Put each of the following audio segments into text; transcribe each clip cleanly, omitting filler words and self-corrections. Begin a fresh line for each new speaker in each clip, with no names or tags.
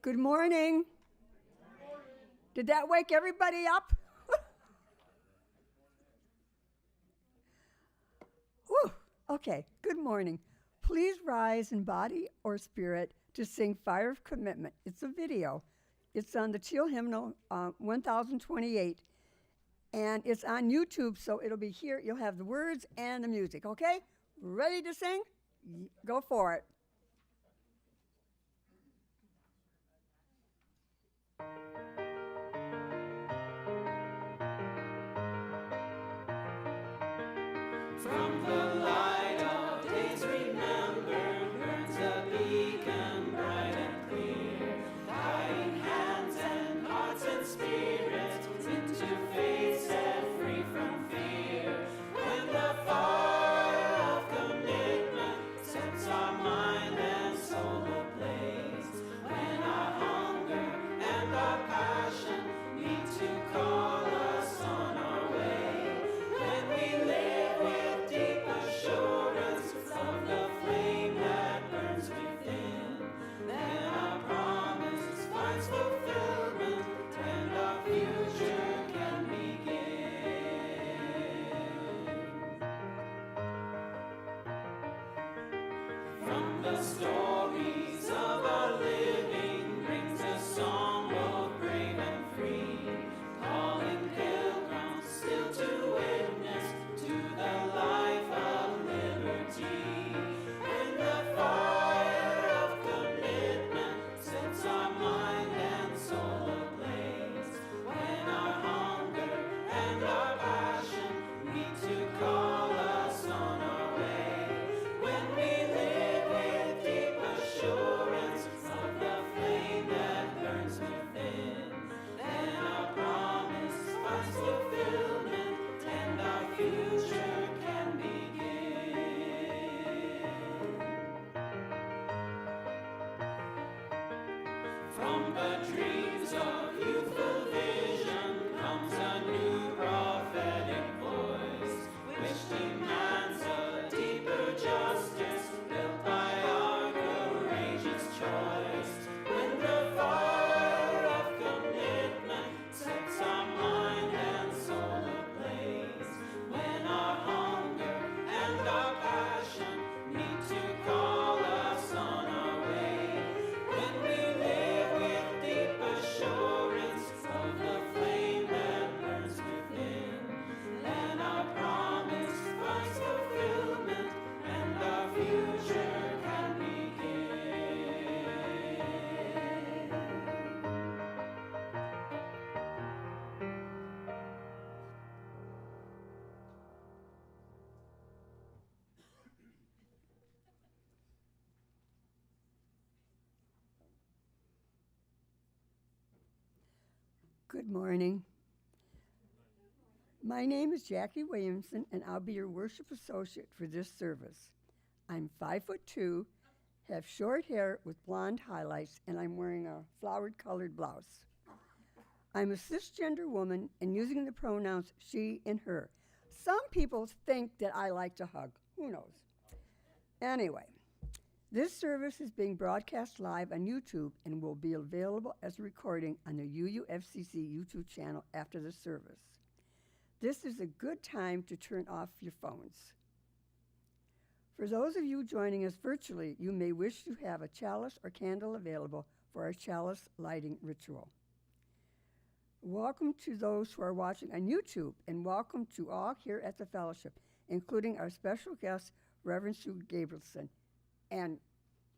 Good morning. Did that wake everybody up? Whew. Okay, good morning. Please rise in body or spirit to sing Fire of Commitment. It's a video. It's on the Teal Hymnal 1028, and it's on YouTube, so it'll be here. You'll have the words and the music, okay? Ready to sing? Go for it.
From the light of days remembered burns a beacon bright and clear, guiding hands and hearts and spirits into faith set free from fear. When the fire of commitment sets our mind and soul ablaze, when our hunger and our passion meet to call us on our way, when we live with deep assurance of the flame that burns within, then our promise finds fulfillment and our future can begin. From the stories of our living brings a song both brave and free, calling pilgrims still to witness to the life of liberty. When the fire of commitment sets our mind and soul ablaze, when our hunger and our passion meet to call us on our way, when we live with deep assurance of the flame that burns within, then our promise finds fulfillment and our future can begin. From the dreams of youthful vision comes a new prophetic voice, which demands a deeper justice built by our courageous choice. When the fire of commitment sets our mind and soul ablaze, when our hunger and our passion meet to call us on our way, when we live with deep assurance of the flame that burns within, then our promise finds fulfillment and our future can begin.
Good morning. My name is Jackie Williamson, and I'll be your worship associate for this service. I'm 5'2", have short hair with blonde highlights, and I'm wearing a flowered-colored blouse. I'm a cisgender woman and using the pronouns she and her. Some people think that I like to hug. Who knows? Anyway, this service is being broadcast live on YouTube and will be available as a recording on the UUFCC YouTube channel after the service. This is a good time to turn off your phones. For those of you joining us virtually, you may wish to have a chalice or candle available for our chalice lighting ritual. Welcome to those who are watching on YouTube, and welcome to all here at the fellowship, including our special guest, Reverend Sue Gabrielson. And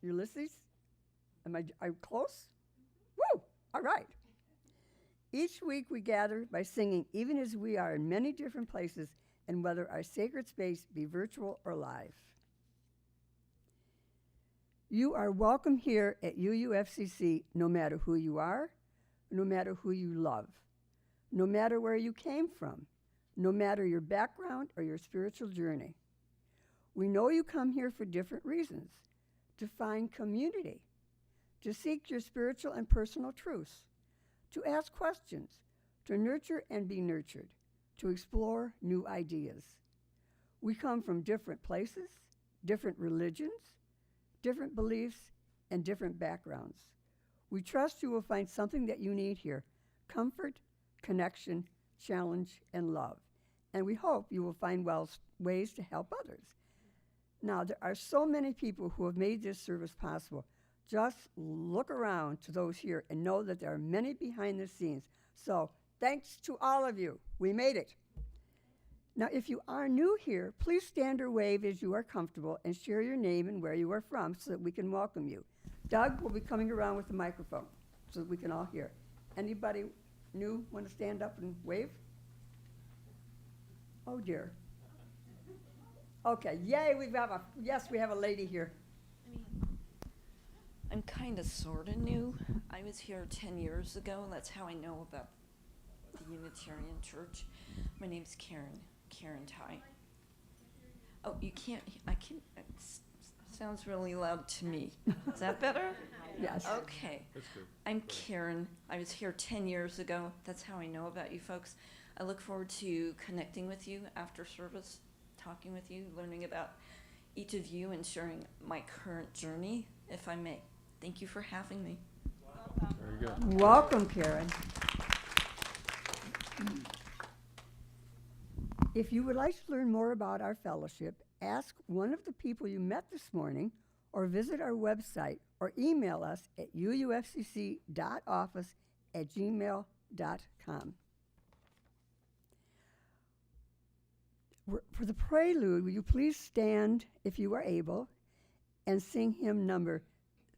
Ulysses, are you close? Woo! All right. Each week we gather by singing, even as we are in many different places, and whether our sacred space be virtual or live. You are welcome here at UUFCC no matter who you are, no matter who you love, no matter where you came from, no matter your background or your spiritual journey. We know you come here for different reasons: to find community, to seek your spiritual and personal truths, to ask questions, to nurture and be nurtured, to explore new ideas. We come from different places, different religions, different beliefs, and different backgrounds. We trust you will find something that you need here: comfort, connection, challenge, and love. And we hope you will find ways to help others. Now, there are so many people who have made this service possible. Just look around to those here and know that there are many behind the scenes. So thanks to all of you. We made it. Now, if you are new here, please stand or wave as you are comfortable and share your name and where you are from so that we can welcome you. Doug will be coming around with the microphone so that we can all hear. Anybody new want to stand up and wave? Oh, dear. Okay, yay, we have a lady here.
I'm kind of sort of new. I was here 10 years ago. That's how I know about the Unitarian Church. My name's Karen Ty. Oh, you can't, it sounds really loud to me. Is that better?
Yes.
Okay.
That's good.
I'm Karen. I was here 10 years ago. That's how I know about you folks. I look forward to connecting with you after service, talking with you, learning about each of you, and sharing my current journey, if I may. Thank you for having me.
Very good.
Welcome, Karen. If you would like to learn more about our fellowship, ask one of the people you met this morning, or visit our website, or email us at uufcc.office@gmail.com. For the prelude, will you please stand, if you are able, and sing hymn number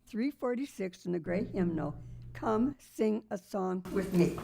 346 in the great hymnal, "Come Sing a Song with Me."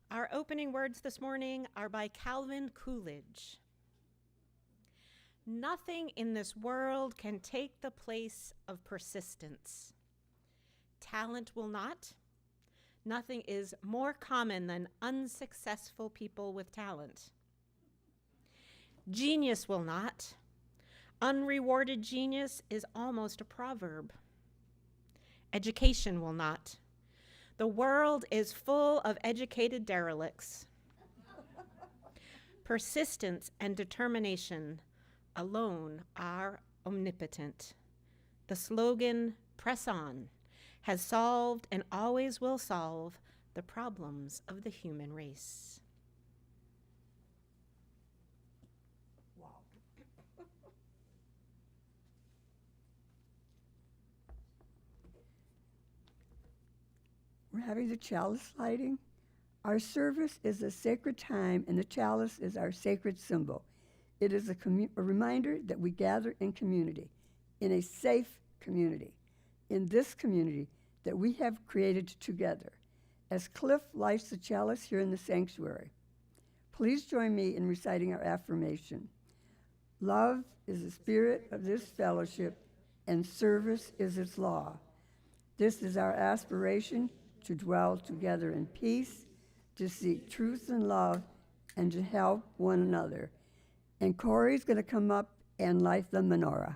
Our opening words this morning are by Calvin Coolidge. Nothing in this world can take the place of persistence. Talent will not. Nothing is more common than unsuccessful people with talent. Genius will not. Unrewarded genius is almost a proverb. Education will not. The world is full of educated derelicts. Persistence and determination alone are omnipotent. The slogan, "Press on," has solved and always will solve the problems of the human race.
Wow. We're having the chalice lighting. Our service is a sacred time, and the chalice is our sacred symbol. It is a reminder that we gather in community, in a safe community, in this community that we have created together. As Cliff lights the chalice here in the sanctuary, please join me in reciting our affirmation. Love is the spirit of this fellowship, and service is its law. This is our aspiration to dwell together in peace, to seek truth and love, and to help one another. And Corey's going to come up and light the menorah.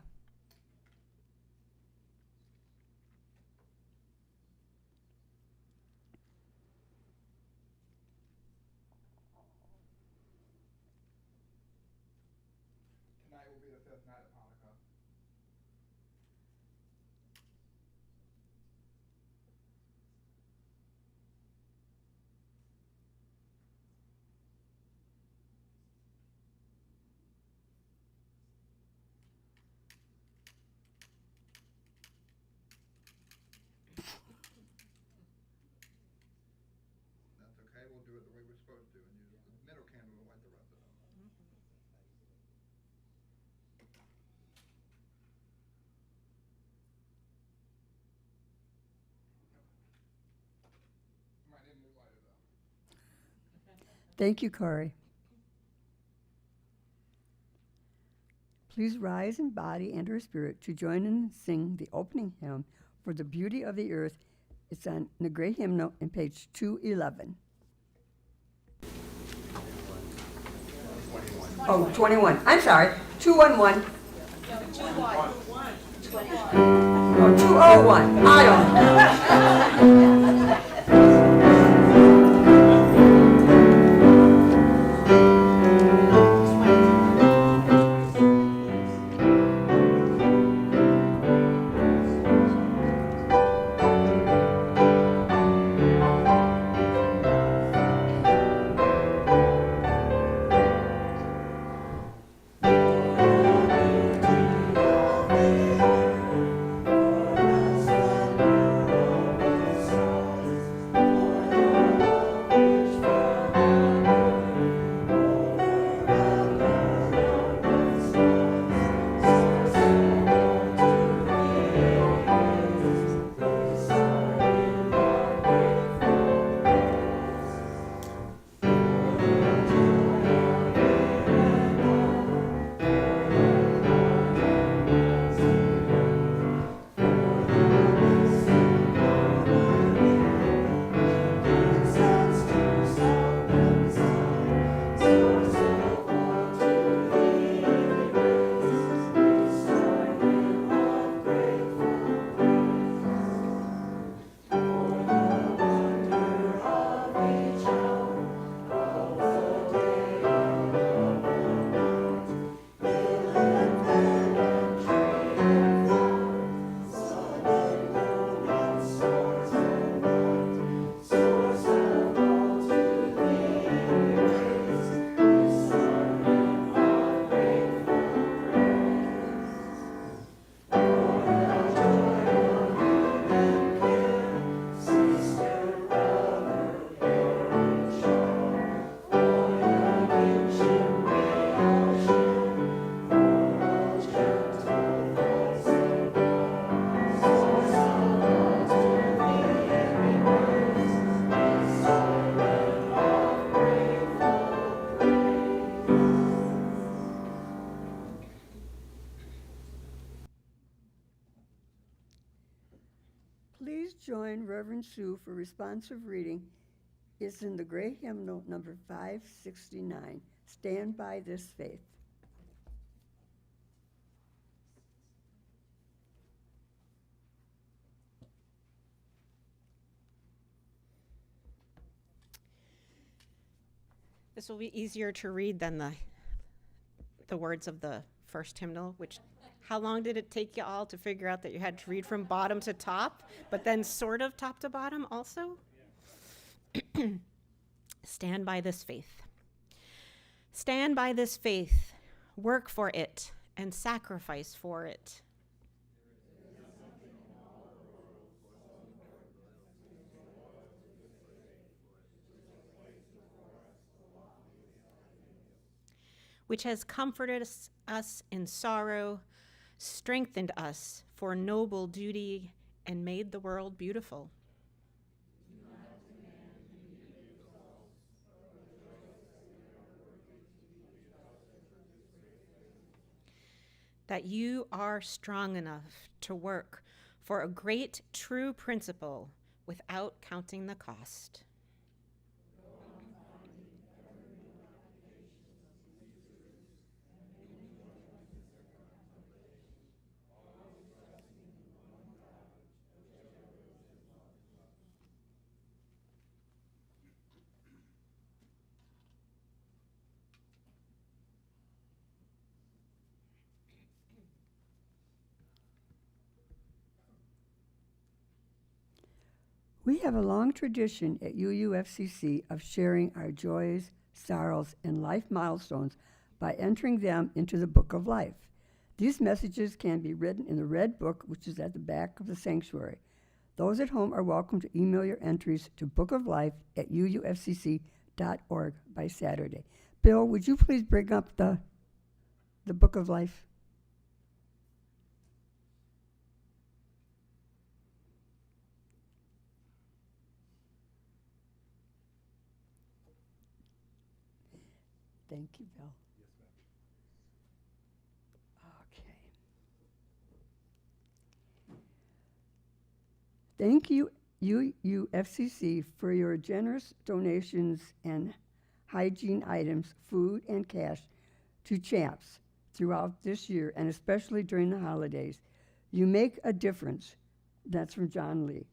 Tonight will be the fifth night of Hanukkah. That's okay, we'll do it the way we're supposed to, and use the middle candle to light the rest of them. You might need a new lighter though.
Thank you, Corey. Please rise in body and or spirit to join and sing the opening hymn for the beauty of the earth. It's on the gray hymnal in page 211. Oh, 21. I'm sorry. 211. Oh, 201. I don't know. Please join Reverend Sue for responsive reading. It's in the gray hymnal number 569. Stand by this faith.
This will be easier to read than the words of the first hymnal, which, how long did it take you all to figure out that you had to read from bottom to top, but then sort of top to bottom also? Stand by this faith. Stand by this faith, work for it, and sacrifice for it. which has comforted us in sorrow, strengthened us for noble duty, and made the world beautiful. That you are strong enough to work for a great true principle without counting the cost.
We have a long tradition at UUFCC of sharing our joys, sorrows, and life milestones by entering them into the Book of Life. These messages can be written in the red book, which is at the back of the sanctuary. Those at home are welcome to email your entries to bookoflife@uufcc.org by Saturday. Bill, would you please bring up the Book of Life? Thank you, Bill. Okay. Thank you, UUFCC, for your generous donations and hygiene items, food and cash, to CHAMPS throughout this year, and especially during the holidays. You make a difference. That's from John Lee.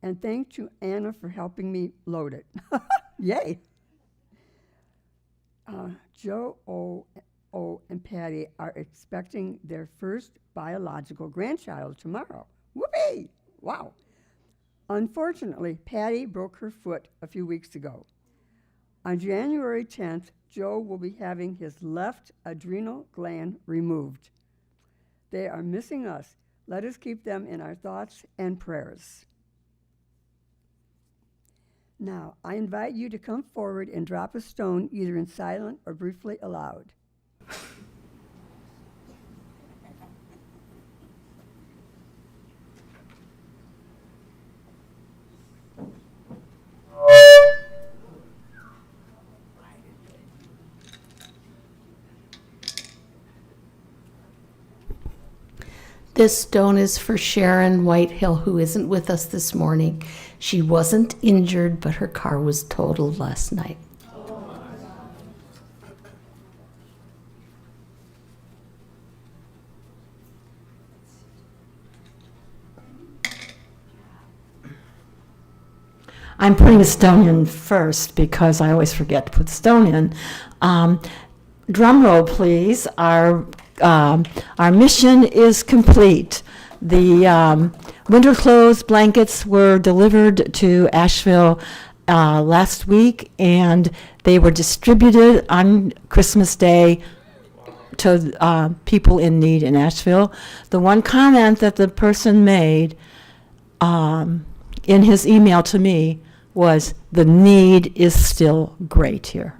And thank to Anna for helping me load it. Yay! Joe O and Patty are expecting their first biological grandchild tomorrow. Whoopee! Wow. Unfortunately, Patty broke her foot a few weeks ago. On January 10th, Joe will be having his left adrenal gland removed. They are missing us. Let us keep them in our thoughts and prayers. Now, I invite you to come forward and drop a stone either in silent or briefly aloud.
This stone is for Sharon Whitehill, who isn't with us this morning. She wasn't injured, but her car was totaled last night. I'm putting a stone in first because I always forget to put stone in. Drum roll, please. Our mission is complete. The winter clothes, blankets were delivered to Asheville last week, and they were distributed on Christmas Day to people in need in Asheville. The one comment that the person made in his email to me was, the need is still great here.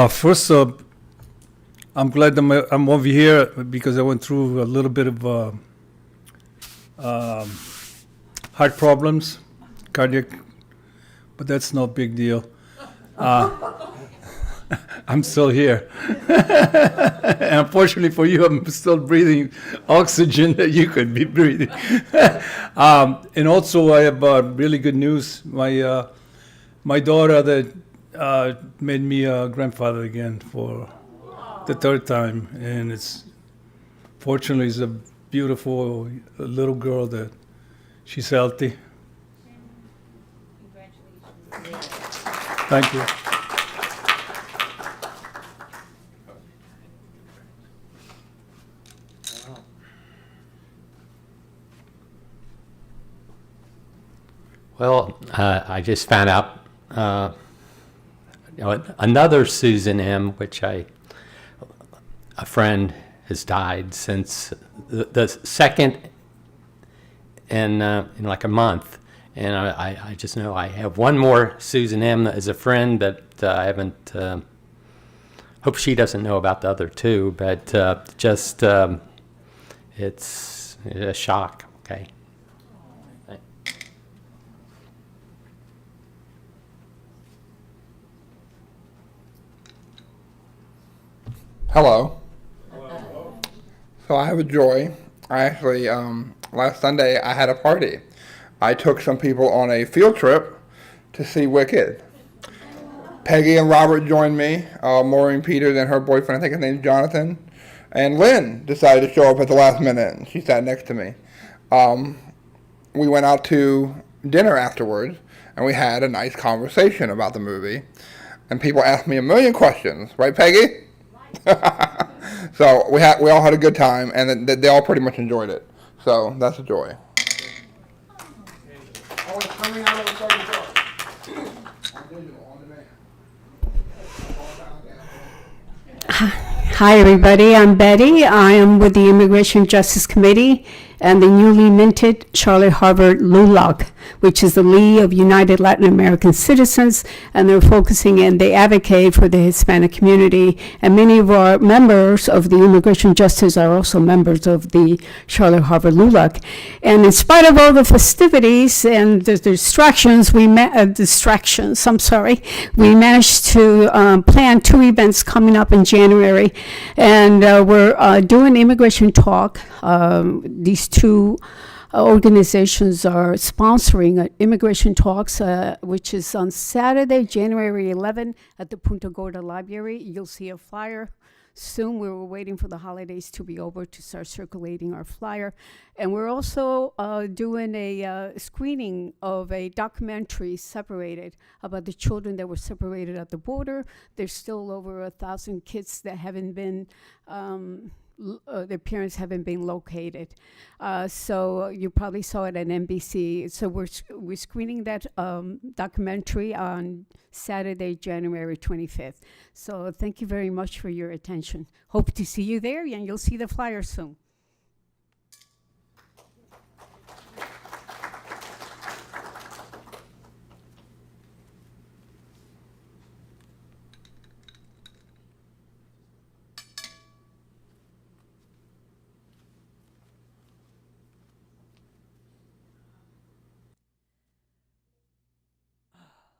First, I'm glad that I'm over here because I went through a little bit of heart problems, cardiac, but that's no big deal. I'm still here. And unfortunately for you, I'm still breathing oxygen that you could be breathing. And also, I have really good news. My daughter that made me a grandfather again for the third time, and fortunately it's a beautiful little girl that she's healthy. Congratulations. Thank you.
Well, I just found out another Susan M., which a friend has died since the second in like a month. And I just know I have one more Susan M. as a friend that I haven't, hope she doesn't know about the other two, but it's a shock, okay?
Hello. So I have a joy. I actually, last Sunday I had a party. I took some people on a field trip to see Wicked. Peggy and Robert joined me, Maureen Peters and her boyfriend, I think his name's Jonathan, and Lynn decided to show up at the last minute, and she sat next to me. We went out to dinner afterwards, and we had a nice conversation about the movie, and people asked me a million questions, right, Peggy? So we all had a good time, and they all pretty much enjoyed it. So that's a joy.
Hi, everybody. I'm Betty. I am with the Immigration Justice Committee and the newly minted Charlotte Harvard LULAC, which is the League of United Latin American Citizens, and they're focusing and they advocate for the Hispanic community. And many of our members of the Immigration Justice are also members of the Charlotte Harvard LULAC. And in spite of all the festivities and the distractions, we managed to plan 2 events coming up in January. And we're doing immigration talk. These two organizations are sponsoring immigration talks, which is on Saturday, January 11 at the Punta Gorda Library. You'll see a flyer soon. We were waiting for the holidays to be over to start circulating our flyer. And we're also doing a screening of a documentary separated about the children that were separated at the border. There's still over 1,000 kids that haven't been their parents haven't been located. So you probably saw it at NBC. So we're screening that documentary on Saturday, January 25th. So thank you very much for your attention. Hope to see you there, and you'll see the flyer soon.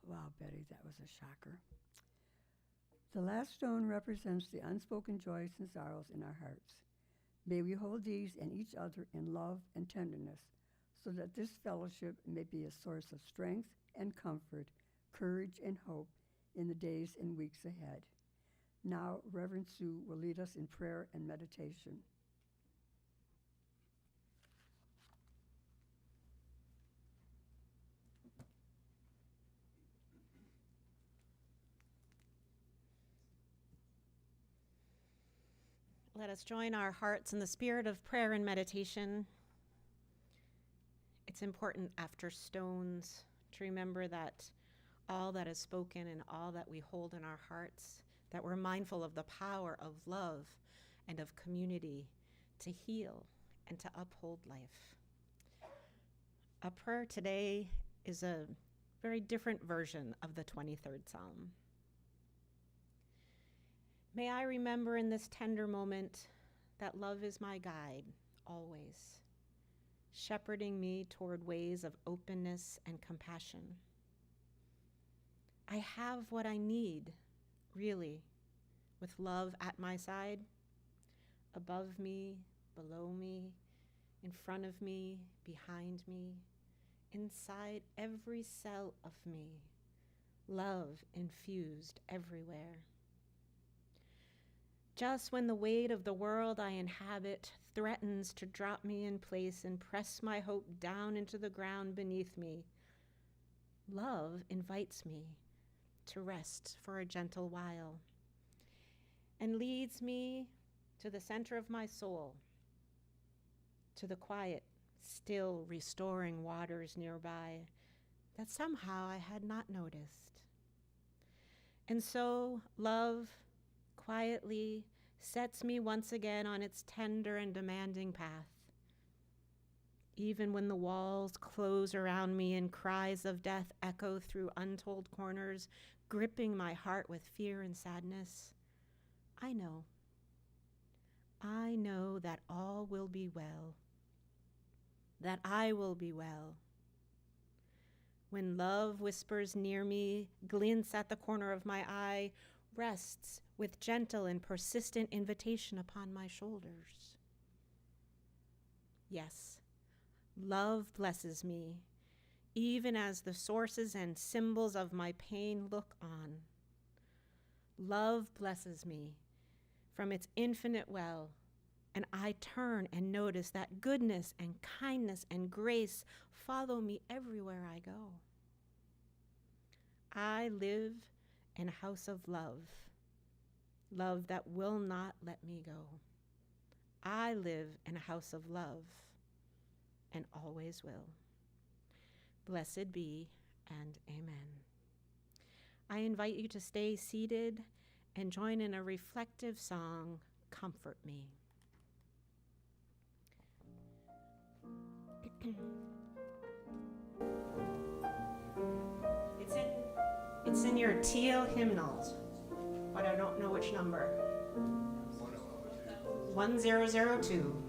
Wow, Betty, that was a shocker. The last stone represents the unspoken joys and sorrows in our hearts. May we hold these and each other in love and tenderness, so that this fellowship may be a source of strength and comfort, courage and hope in the days and weeks ahead. Now, Reverend Sue will lead us in prayer and meditation.
Let us join our hearts in the spirit of prayer and meditation. It's important after stones to remember that all that is spoken and all that we hold in our hearts, that we're mindful of the power of love and of community to heal and to uphold life. A prayer today is a very different version of the 23rd Psalm. May I remember in this tender moment that love is my guide, always, shepherding me toward ways of openness and compassion. I have what I need, really, with love at my side, above me, below me, in front of me, behind me, inside every cell of me, love infused everywhere. Just when the weight of the world I inhabit threatens to drop me in place and press my hope down into the ground beneath me, love invites me to rest for a gentle while and leads me to the center of my soul, to the quiet, still restoring waters nearby that somehow I had not noticed. And so love quietly sets me once again on its tender and demanding path. Even when the walls close around me and cries of death echo through untold corners, gripping my heart with fear and sadness, I know that all will be well, that I will be well. When love whispers near me, glints at the corner of my eye, rests with gentle and persistent invitation upon my shoulders. Yes, love blesses me, even as the sources and symbols of my pain look on. Love blesses me from its infinite well, and I turn and notice that goodness and kindness and grace follow me everywhere I go. I live in a house of love, love that will not let me go. I live in a house of love and always will. Blessed be and amen. I invite you to stay seated and join in a reflective song, Comfort Me. It's in your teal hymnals, but I don't know which number. 1002.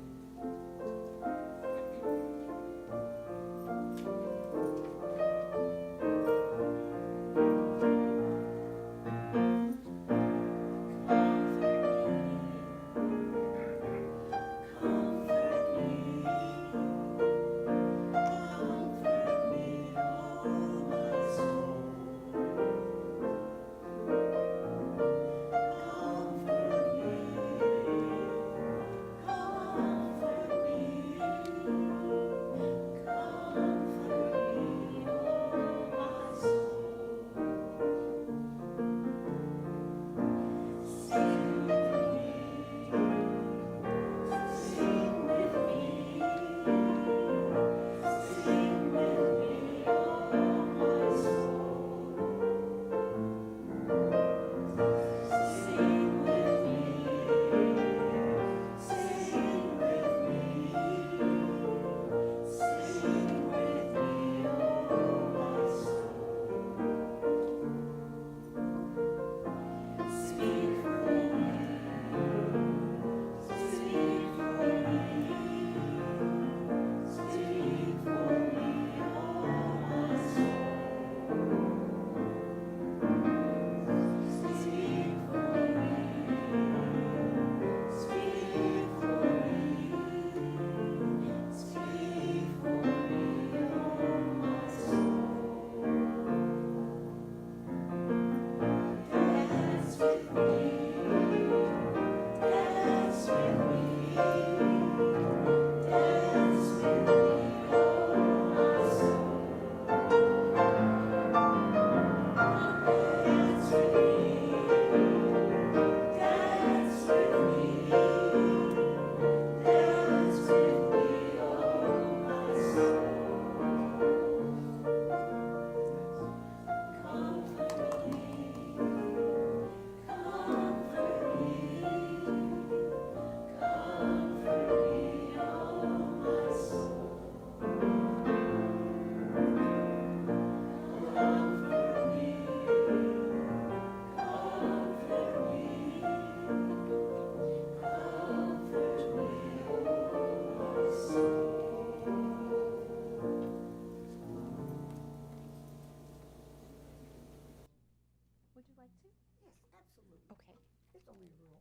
Would you like to?
Yes, absolutely.
Okay.
It's only a rule.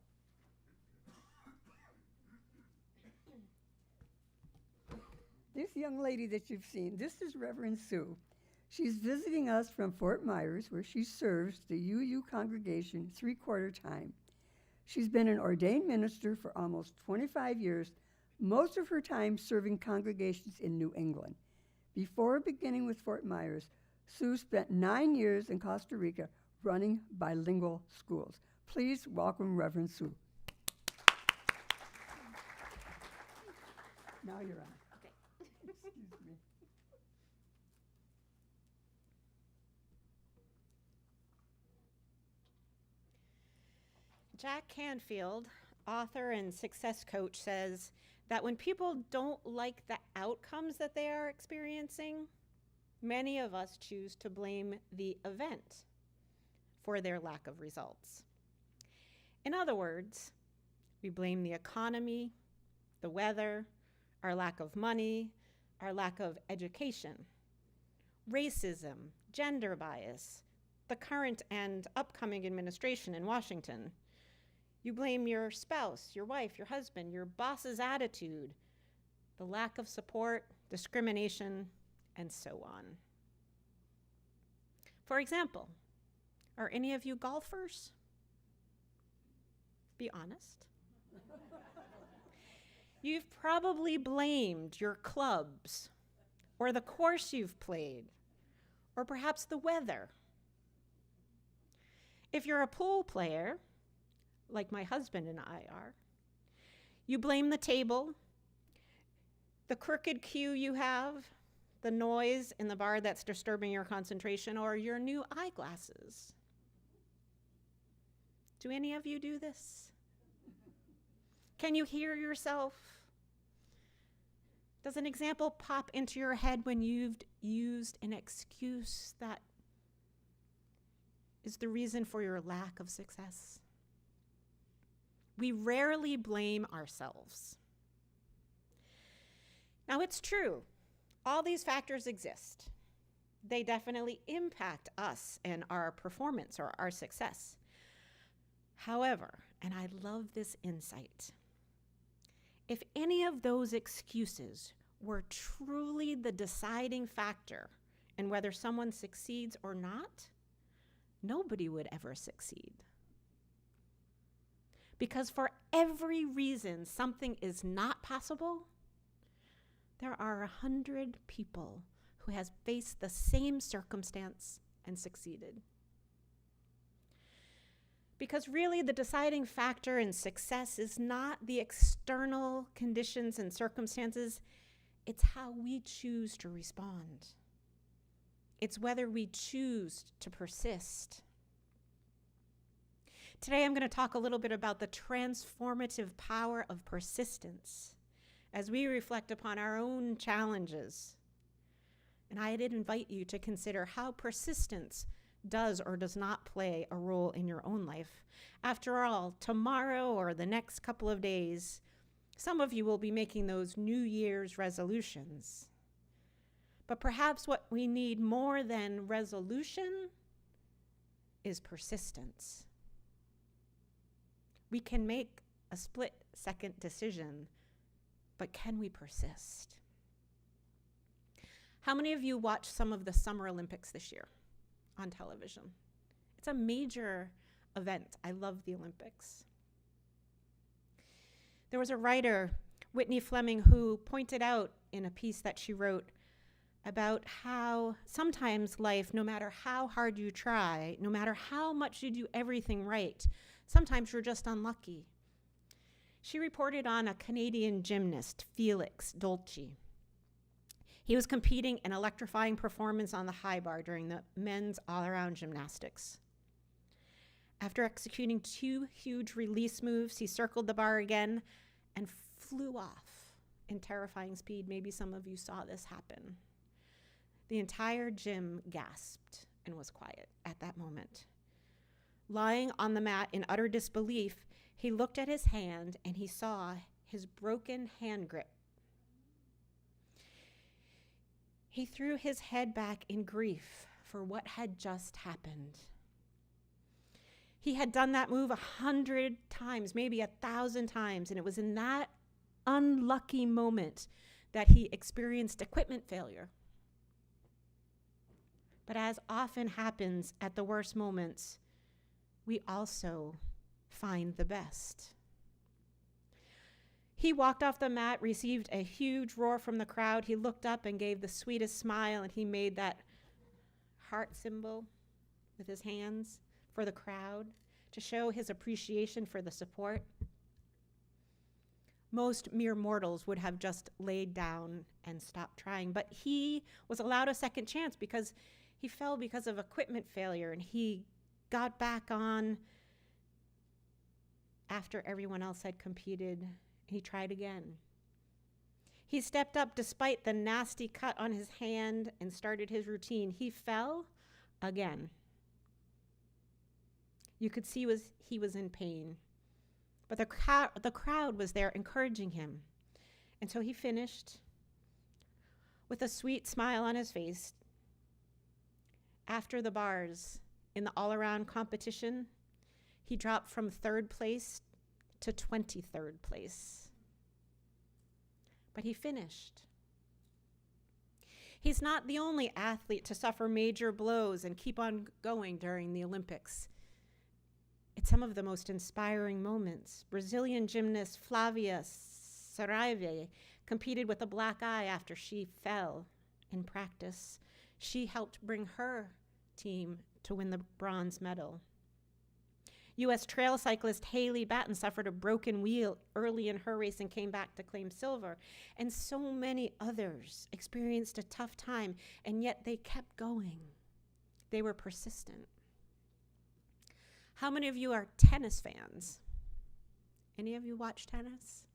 This young lady that you've seen, this is Reverend Sue. She's visiting us from Fort Myers, where she serves the UU congregation 3/4 time. She's been an ordained minister for almost 25 years, most of her time serving congregations in New England. Before beginning with Fort Myers, Sue spent 9 years in Costa Rica running bilingual schools. Please welcome Reverend Sue. Now you're on.
Okay.
Excuse me.
Jack Canfield author and success coach, says that when people don't like the outcomes that they are experiencing, many of us choose to blame the event for their lack of results. In other words, we blame the economy, the weather, our lack of money, our lack of education, racism, gender bias, the current and upcoming administration in Washington. You blame your spouse, your wife, your husband, your boss's attitude, the lack of support, discrimination, and so on. For example, are any of you golfers? Be honest. You've probably blamed your clubs, or the course you've played, or perhaps the weather. If you're a pool player, like my husband and I are, you blame the table, the crooked cue you have, the noise in the bar that's disturbing your concentration, or your new eyeglasses. Do any of you do this? Can you hear yourself? Does an example pop into your head when you've used an excuse that is the reason for your lack of success? We rarely blame ourselves. Now, it's true, all these factors exist. They definitely impact us and our performance or our success. However, and I love this insight, if any of those excuses were truly the deciding factor in whether someone succeeds or not, nobody would ever succeed. Because for every reason something is not possible, there are 100 people who has faced the same circumstance and succeeded. Because really the deciding factor in success is not the external conditions and circumstances, it's how we choose to respond. It's whether we choose to persist. Today I'm going to talk a little bit about the transformative power of persistence as we reflect upon our own challenges. And I did invite you to consider how persistence does or does not play a role in your own life. After all, tomorrow or the next couple of days, some of you will be making those New Year's resolutions. But perhaps what we need more than resolution is persistence. We can make a split-second decision, but can we persist? How many of you watched some of the Summer Olympics this year on television? It's a major event. I love the Olympics. There was a writer, Whitney Fleming, who pointed out in a piece that she wrote about how sometimes life, no matter how hard you try, no matter how much you do everything right, sometimes you're just unlucky. She reported on a Canadian gymnast, Felix Dolce. He was competing in electrifying performance on the high bar during the men's all-around gymnastics. After executing 2 huge release moves, he circled the bar again and flew off in terrifying speed. Maybe some of you saw this happen. The entire gym gasped and was quiet at that moment. Lying on the mat in utter disbelief, he looked at his hand and he saw his broken hand grip. He threw his head back in grief for what had just happened. He had done that move 100 times, maybe 1,000 times, and it was in that unlucky moment that he experienced equipment failure. But as often happens at the worst moments, we also find the best. He walked off the mat, received a huge roar from the crowd. He looked up and gave the sweetest smile, and he made that heart symbol with his hands for the crowd to show his appreciation for the support. Most mere mortals would have just laid down and stopped trying, but he was allowed a second chance because he fell because of equipment failure, and he got back on After everyone else had competed, he tried again. He stepped up despite the nasty cut on his hand and started his routine. He fell again. You could see he was in pain. But the crowd was there encouraging him. And so he finished with a sweet smile on his face. After the bars in the all-around competition, he dropped from 3rd place to 23rd place. But he finished. He's not the only athlete to suffer major blows and keep on going during the Olympics. It's some of the most inspiring moments. Brazilian gymnast Flavia Saraiva competed with a black eye after she fell in practice. She helped bring her team to win the bronze medal. U.S. trail cyclist Haley Batten suffered a broken wheel early in her race and came back to claim silver. And so many others experienced a tough time, and yet they kept going. They were persistent. How many of you are tennis fans? Any of you watch tennis?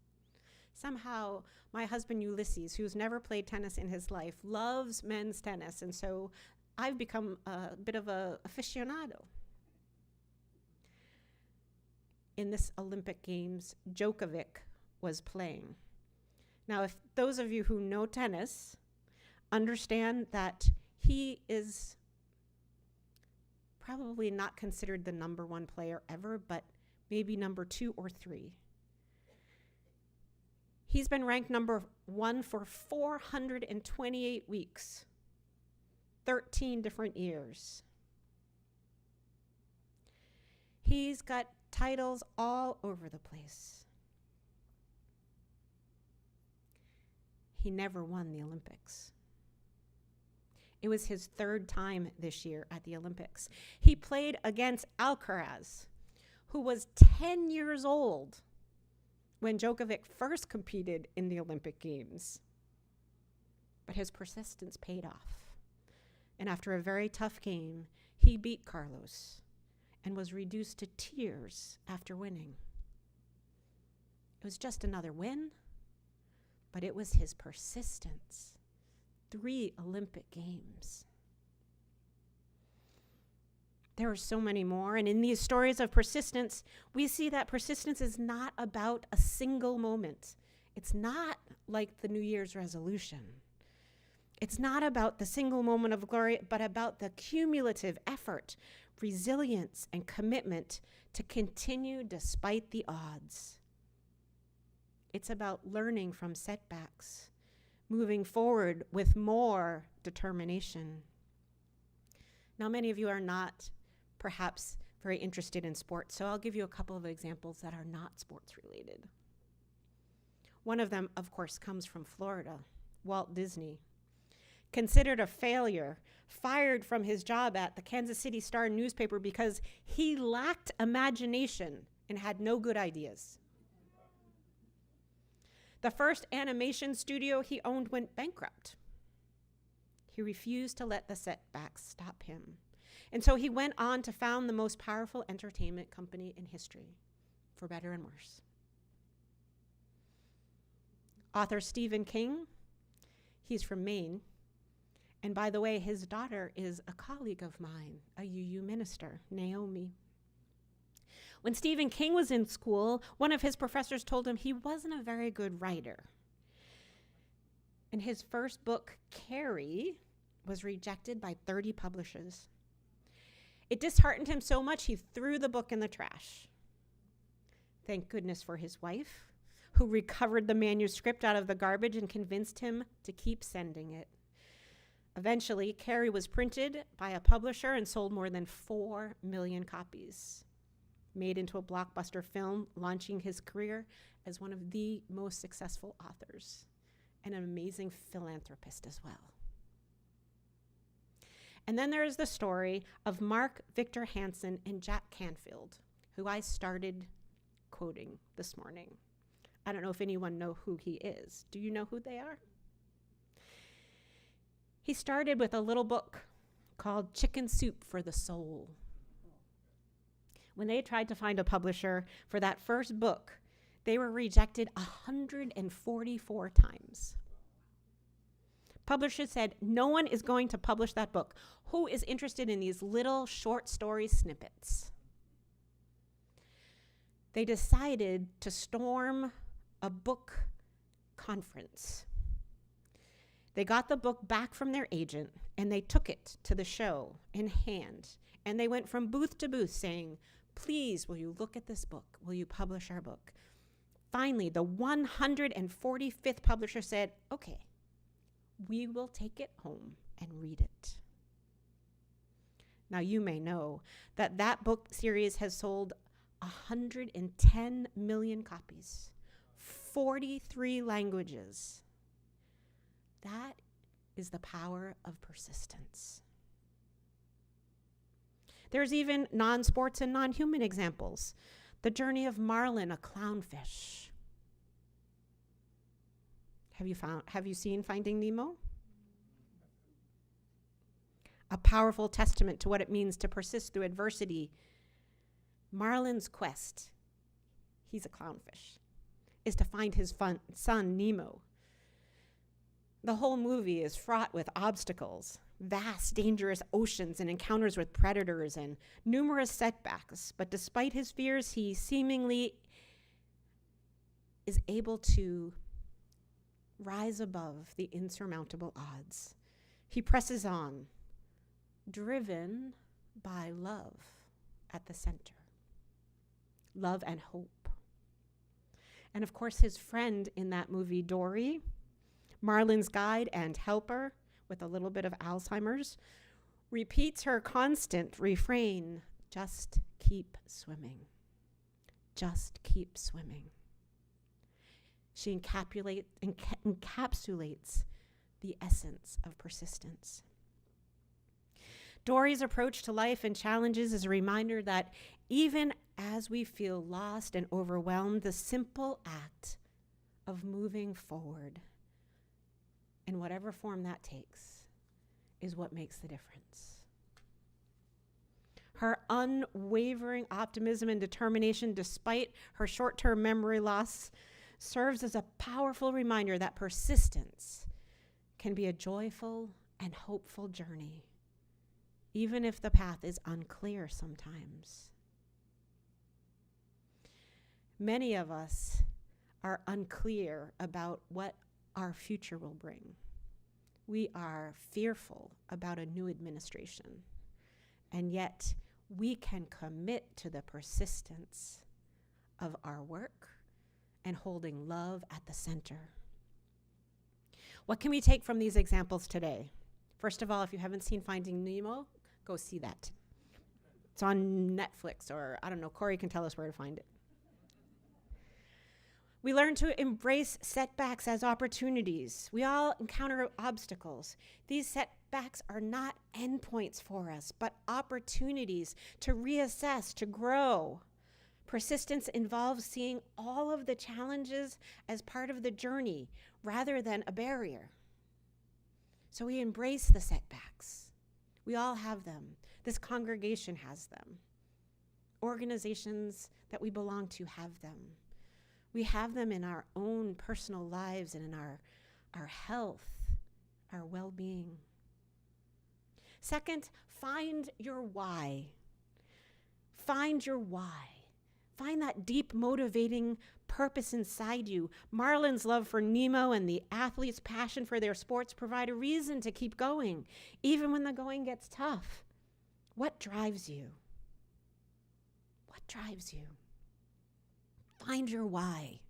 Somehow, my husband Ulysses, who's never played tennis in his life, loves men's tennis, and so I've become a bit of an aficionado. In this Olympic Games, Djokovic was playing. Now, if those of you who know tennis understand that he is probably not considered the number 1 player ever, but maybe number 2 or 3. He's been ranked number 1 for 428 weeks, 13 different years. He's got titles all over the place. He never won the Olympics. It was his 3rd time this year at the Olympics. He played against Alcaraz, who was 10 years old when Djokovic first competed in the Olympic Games. But his persistence paid off. And after a very tough game, he beat Carlos and was reduced to tears after winning. It was just another win, but it was his persistence. 3 Olympic Games. There are so many more, and in these stories of persistence, we see that persistence is not about a single moment. It's not like the New Year's resolution. It's not about the single moment of glory, but about the cumulative effort, resilience, and commitment to continue despite the odds. It's about learning from setbacks, moving forward with more determination. Now, many of you are not perhaps very interested in sports, so I'll give you a couple of examples that are not sports related. One of them, of course, comes from Florida. Walt Disney, considered a failure, fired from his job at the Kansas City Star newspaper because he lacked imagination and had no good ideas. The first animation studio he owned went bankrupt. He refused to let the setbacks stop him. And so he went on to found the most powerful entertainment company in history, for better and worse. Author Stephen King, he's from Maine. And by the way, his daughter is a colleague of mine, a UU minister, Naomi. When Stephen King was in school, one of his professors told him he wasn't a very good writer. And his first book, Carrie, was rejected by 30 publishers. It disheartened him so much he threw the book in the trash. Thank goodness for his wife, who recovered the manuscript out of the garbage and convinced him to keep sending it. Eventually, Carrie was printed by a publisher and sold more than 4 million copies, made into a blockbuster film, launching his career as one of the most successful authors and an amazing philanthropist as well. And then there is the story of Mark Victor Hansen and Jack Canfield, who I started quoting this morning. I don't know if anyone knows who he is. Do you know who they are? He started with a little book called Chicken Soup for the Soul. When they tried to find a publisher for that first book, they were rejected 144 times. Publishers said, no one is going to publish that book. Who is interested in these little short story snippets? They decided to storm a book conference. They got the book back from their agent, and they took it to the show in hand. And they went from booth to booth saying, please, will you look at this book? Will you publish our book? Finally, the 145th publisher said, okay, we will take it home and read it. Now, you may know that that book series has sold 110 million copies, 43 languages. That is the power of persistence. There's even non-sports and non-human examples. The journey of Marlin, a clownfish. Have you seen Finding Nemo? A powerful testament to what it means to persist through adversity. Marlin's quest, he's a clownfish, is to find his son Nemo. The whole movie is fraught with obstacles, vast, dangerous oceans and encounters with predators and numerous setbacks. But despite his fears, he seemingly is able to rise above the insurmountable odds. He presses on, driven by love at the center. Love and hope. And of course, his friend in that movie, Dory, Marlin's guide and helper with a little bit of Alzheimer's, repeats her constant refrain, just keep swimming. Just keep swimming. She encapsulates the essence of persistence. Dory's approach to life and challenges is a reminder that even as we feel lost and overwhelmed, the simple act of moving forward, in whatever form that takes, is what makes the difference. Her unwavering optimism and determination, despite her short-term memory loss, serves as a powerful reminder that persistence can be a joyful and hopeful journey, even if the path is unclear sometimes. Many of us are unclear about what our future will bring. We are fearful about a new administration, and yet we can commit to the persistence of our work and holding love at the center. What can we take from these examples today? First of all, if you haven't seen Finding Nemo, go see that. It's on Netflix, or I don't know, Corey can tell us where to find it. We learn to embrace setbacks as opportunities. We all encounter obstacles. These setbacks are not endpoints for us, but opportunities to reassess, to grow. Persistence involves seeing all of the challenges as part of the journey rather than a barrier. So we embrace the setbacks. We all have them. This congregation has them. Organizations that we belong to have them. We have them in our own personal lives and in our health, our well-being. Second, find your why. Find your why. Find that deep, motivating purpose inside you. Marlin's love for Nemo and the athlete's passion for their sports provide a reason to keep going, even when the going gets tough. What drives you? What drives you? Find your why.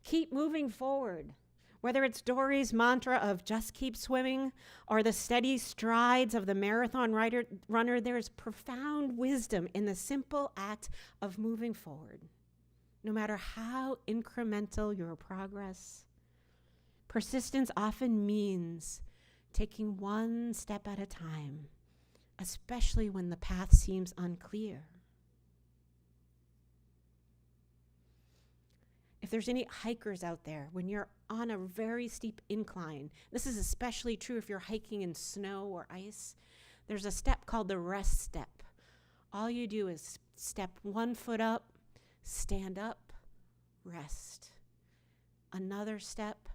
Keep moving forward. Whether it's Dory's mantra of just keep swimming or the steady strides of the marathon runner, there's profound wisdom in the simple act of moving forward. No matter how incremental your progress, persistence often means taking one step at a time, especially when the path seems unclear. If there's any hikers out there, when you're on a very steep incline, this is especially true if you're hiking in snow or ice, there's a step called the rest step. All you do is step one foot up, stand up, rest. Another step,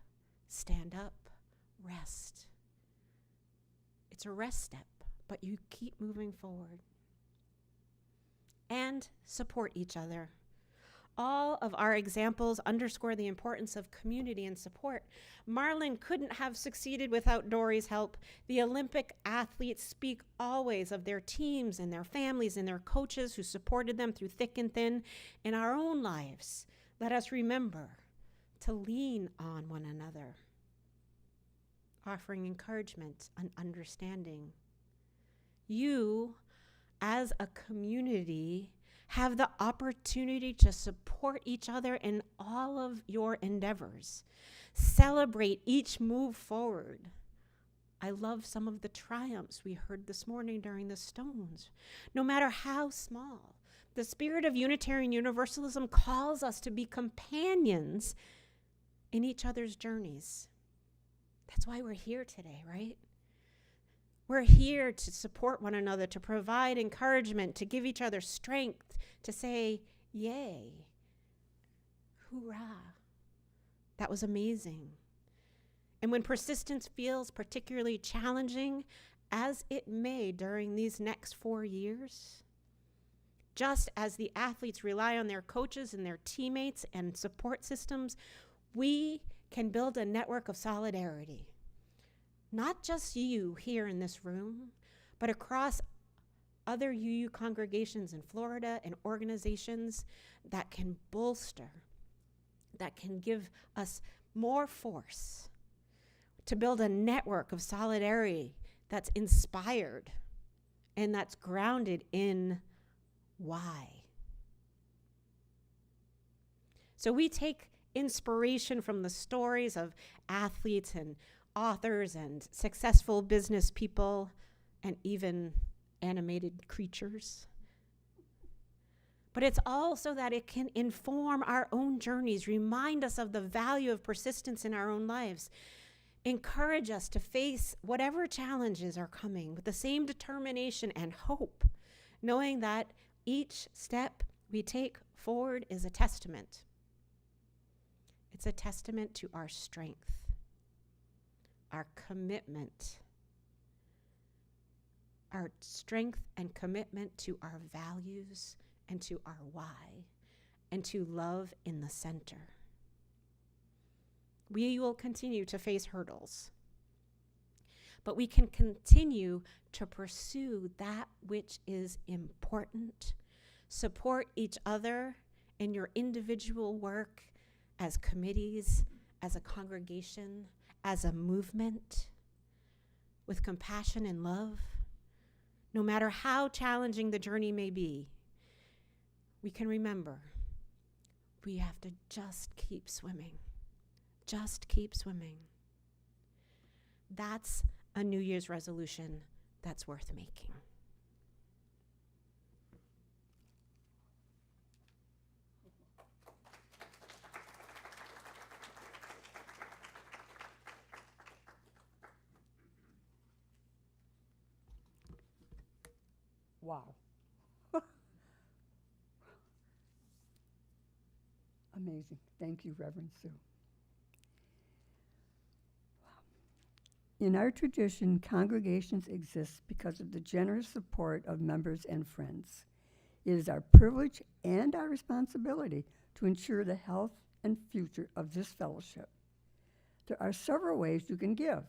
stand up, rest. It's a rest step, but you keep moving forward. And support each other. All of our examples underscore the importance of community and support. Marlon couldn't have succeeded without Dory's help. The Olympic athletes speak always of their teams and their families and their coaches who supported them through thick and thin. In our own lives, let us remember to lean on one another, offering encouragement and understanding. You, as a community, have the opportunity to support each other in all of your endeavors. Celebrate each move forward. I love some of the triumphs we heard this morning during the Stones. No matter how small, the spirit of Unitarian Universalism calls us to be companions in each other's journeys. That's why we're here today, right? We're here to support one another, to provide encouragement, to give each other strength, to say, yay, hoorah. That was amazing. And when persistence feels particularly challenging, as it may during these next 4 years, just as the athletes rely on their coaches and their teammates and support systems, we can build a network of solidarity. Not just you here in this room, but across other UU congregations in Florida and organizations that can bolster, that can give us more force to build a network of solidarity that's inspired and that's grounded in why. So we take inspiration from the stories of athletes and authors and successful business people and even animated creatures. But it's also that it can inform our own journeys, remind us of the value of persistence in our own lives, encourage us to face whatever challenges are coming with the same determination and hope, knowing that each step we take forward is a testament. It's a testament to our strength, our commitment, our strength and commitment to our values and to our why, and to love in the center. We will continue to face hurdles, but we can continue to pursue that which is important, support each other in your individual work as committees, as a congregation, as a movement, with compassion and love. No matter how challenging the journey may be, we can remember we have to just keep swimming. Just keep swimming. That's a New Year's resolution that's worth making.
Wow. Amazing. Thank you, Reverend Sue. In our tradition, congregations exist because of the generous support of members and friends. It is our privilege and our responsibility to ensure the health and future of this fellowship. There are several ways you can give.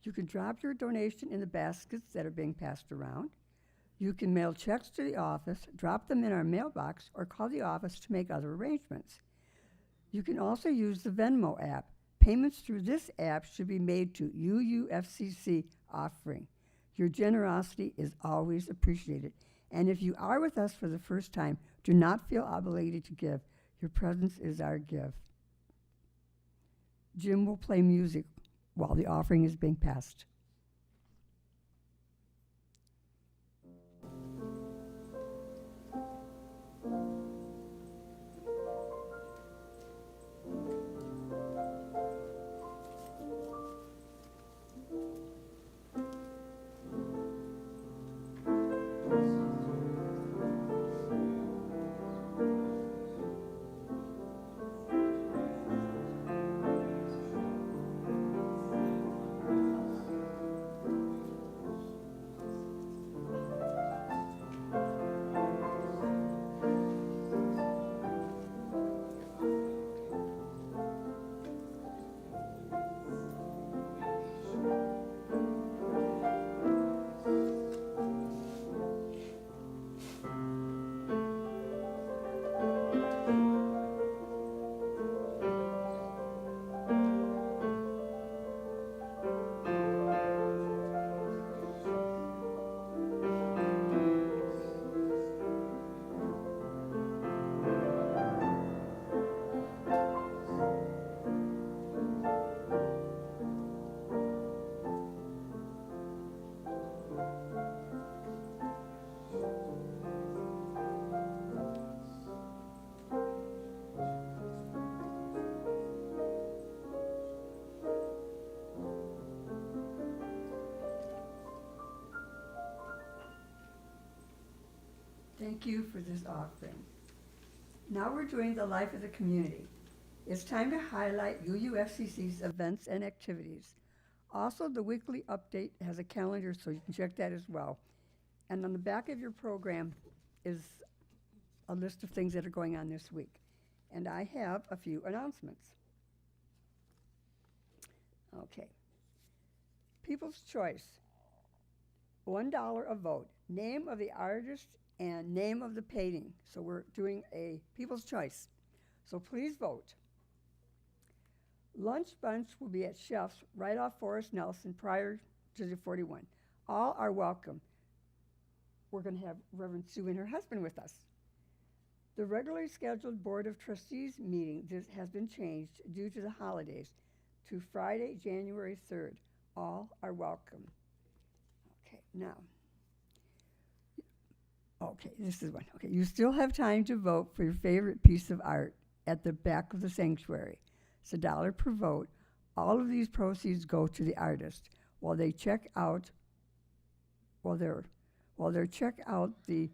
You can drop your donation in the baskets that are being passed around. You can mail checks to the office, drop them in our mailbox, or call the office to make other arrangements. You can also use the Venmo app. Payments through this app should be made to UUFCC offering. Your generosity is always appreciated. And if you are with us for the first time, do not feel obligated to give. Your presence is our gift. Jim will play music while the offering is being passed. Thank you for this offering. Now we're doing the life of the community. It's time to highlight UUFCC's events and activities. Also, the weekly update has a calendar, so you can check that as well. And on the back of your program is a list of things that are going on this week. And I have a few announcements. Okay. People's Choice. $1 a vote. Name of the artist and name of the painting. So we're doing a People's Choice. So please vote. Lunch bunch will be at Chef's right off Forest Nelson prior to the 41. All are welcome. We're going to have Reverend Sue and her husband with us. The regularly scheduled Board of Trustees meeting has been changed due to the holidays to Friday, January 3rd. All are welcome. Okay, now. Okay, this is one. Okay, you still have time to vote for your favorite piece of art at the back of the sanctuary. It's $1 per vote. All of these proceeds go to the artist while they check out the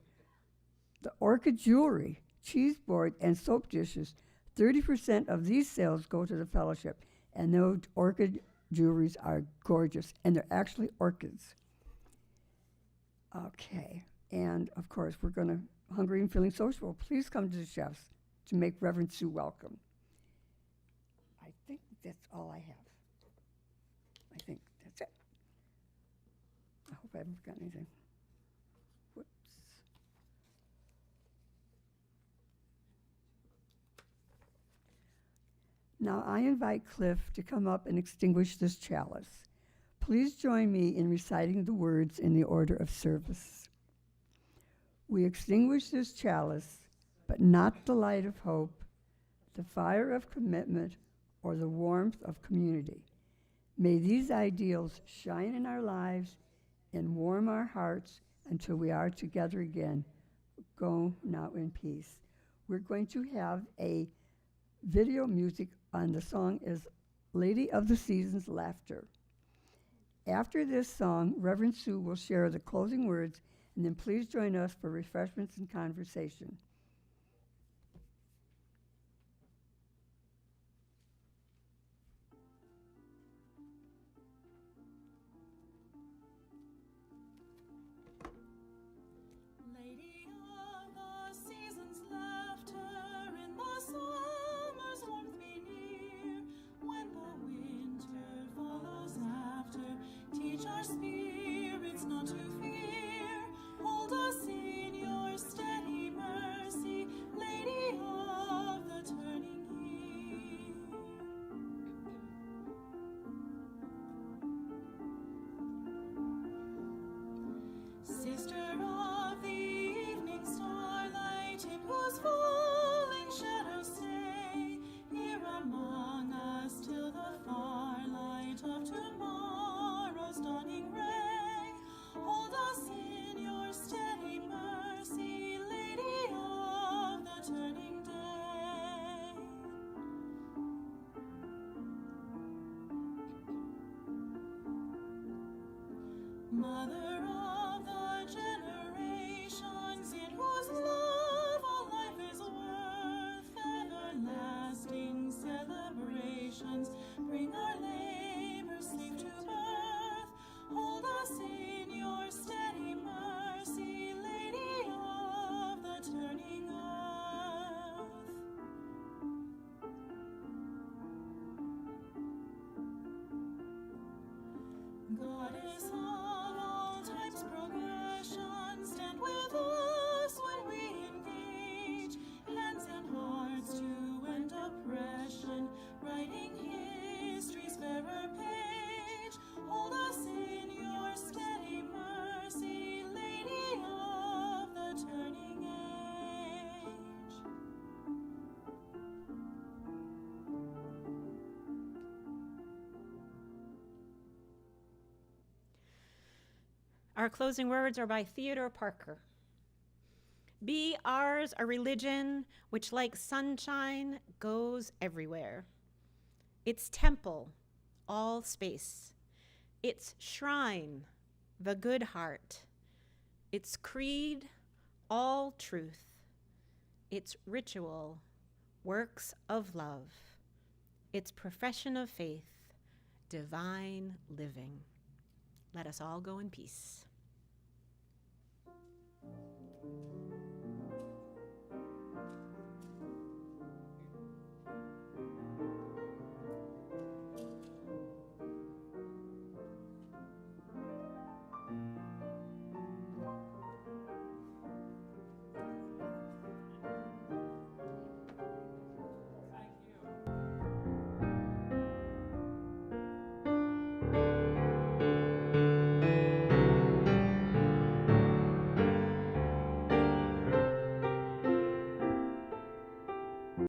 orchid jewelry, cheese board, and soap dishes. 30% of these sales go to the fellowship, and those orchid jewelries are gorgeous, and they're actually orchids. Okay, and of course, we're going to Hungry and Feeling Social. Please come to the Chef's to make Reverend Sue welcome. I think that's all I have. I think that's it. I hope I haven't forgotten anything. Whoops. Now I invite Cliff to come up and extinguish this chalice. Please join me in reciting the words in the order of service. We extinguish this chalice, but not the light of hope, the fire of commitment, or the warmth of community. May these ideals shine in our lives and warm our hearts until we are together again. Go now in peace. We're going to have a video music on the song is Lady of the Seasons Laughter. After this song, Reverend Sue will share the closing words, and then please join us for refreshments and conversation.
Lady of the seasons, laughter in the summer's warmth be near. When the winter follows after, teach our spirits not to fear. Hold us in your steady mercy, Lady of the turning year. Sister of the evening starlight, in whose falling shadows stay, here among us till the far light of tomorrow's dawning ray. Hold us in your steady mercy, Lady of the turning day. Mother of the generations, in whose love all life is worth, everlasting celebrations bring our labor safe to birth. Hold us in your steady mercy, Lady of the turning earth. Goddess of all time's progression, stand with us when we engage, hands and hearts to end oppression, writing history's fairer page. Hold us in your steady mercy, Lady of the turning age.
Our closing words are by Theodore Parker. Be ours a religion which, like sunshine, goes everywhere. Its temple, all space. Its shrine, the good heart. Its creed, all truth, its ritual, works of love, its profession of faith, divine living. Let us all go in peace.